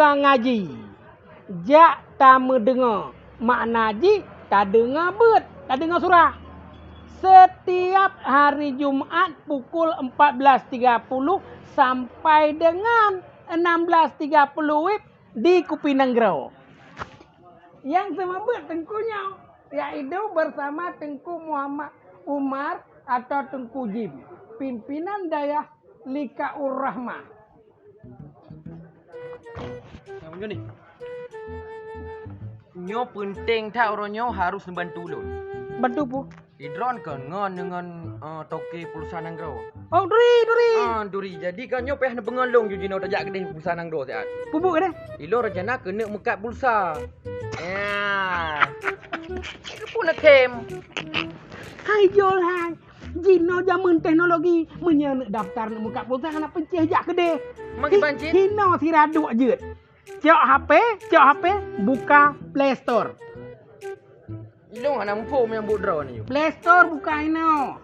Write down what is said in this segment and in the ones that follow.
pegang ngaji. Jak tak mendengar. Makna ji tak dengar bet, tak dengar surah. Setiap hari Jumaat pukul 14.30 sampai dengan 16.30 WIB di Kupinang Grau. Yang semabut tengkunya yaitu bersama Tengku Muhammad Umar atau Tengku Jim, pimpinan daerah Likaur Rahmah. Yang ni. Nyo penting tak orangnya harus membantu ulun. Bantu pu. Idron kan dengan toke pulsa nang grau. Oh duri. Duri. Jadi kan nyo payah pengelong jujino tajak kedai pulsa nang grau sehat. Bubuk ke dah? Ilo rencana kena mekat pulsa. Ya. Pun nak kem. Hai Jol hai. Jino zaman teknologi menyenek daftar nak buka pulsa nak penceh jak kedai. Magi banjir. Hino si raduk je. Cok HP, buka Play Store. Ilo nak nampu yang buat draw ni. Play Store buka ino.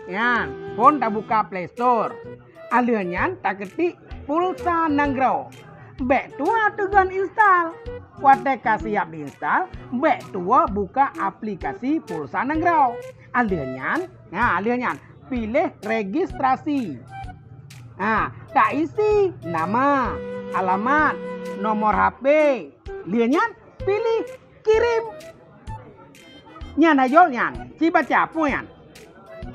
Yan, pun tak buka Play Store. Alihnya tak ketik pulsa Nanggrau. Bek tua tegan install. Wateka siap diinstal, bek tua buka aplikasi pulsa Nanggrau. Alihnya pilih registrasi. Tak isi nama, alamat, nomor HP. Lihatnya pilih kirim. Nyan hayol nyan, si baca apa nyan?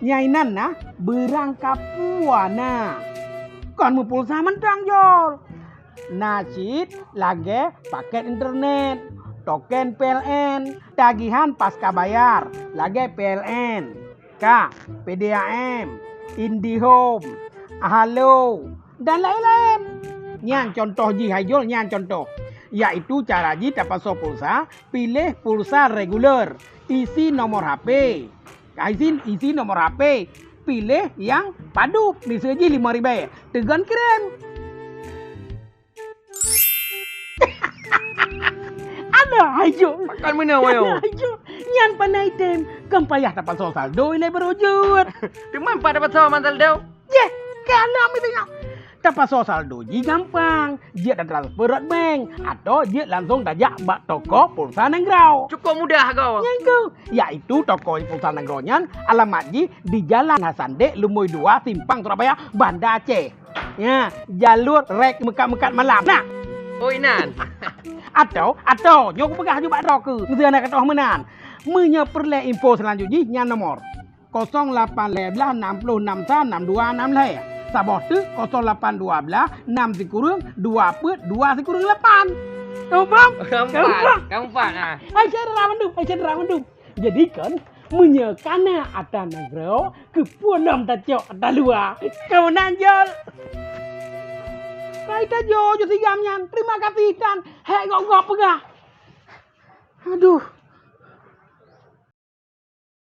Nyainan na berangkap puana. Kon mu pulsa mentang jol. Nasid lagi paket internet, token PLN, tagihan pasca bayar, lagi PLN, PDAM, IndiHome, Halo, dan lain-lain. Nyan contoh ji hayol nyan contoh. Yaitu cara ji dapat so pulsa, pilih pulsa reguler, isi nomor HP. Isi nomor HP, pilih yang padu, diseji 5.000. Tegan kirim. Ada ayo. Makan mana wayo? Ayo. Nyan panai tem, kan payah dapat so saldo ile berujud. Teman pada dapat so saldo. Ye, kalau misalnya dapat so saldo ji gampang. Dia dah transfer ke bank atau dia langsung dajak bak toko pulsa Nanggrau. Cukup mudah kau. Yang yaitu toko pulsa Nanggrau nyan alamat ji di Jalan Hasande Lumui 2 Simpang Surabaya Banda Aceh. Ya, jalur rek mekat-mekat malam. Nah, Inan. atau nyok pegah juga tok ke. Mesti nak kata menan. Menyeperle info selanjutnya nyan nomor 0812 60 62 62 Sabah tu 0812 6 sikurung 2 put 2 sikurung 8. Gampang ah. Ai cedera mandum. Jadi kan menyekana atan Nanggrau ke puanam tacok dalua. Kau nanjol. Kaita jo si gamnyan. Terima kasih dan hei gok pegah. Aduh.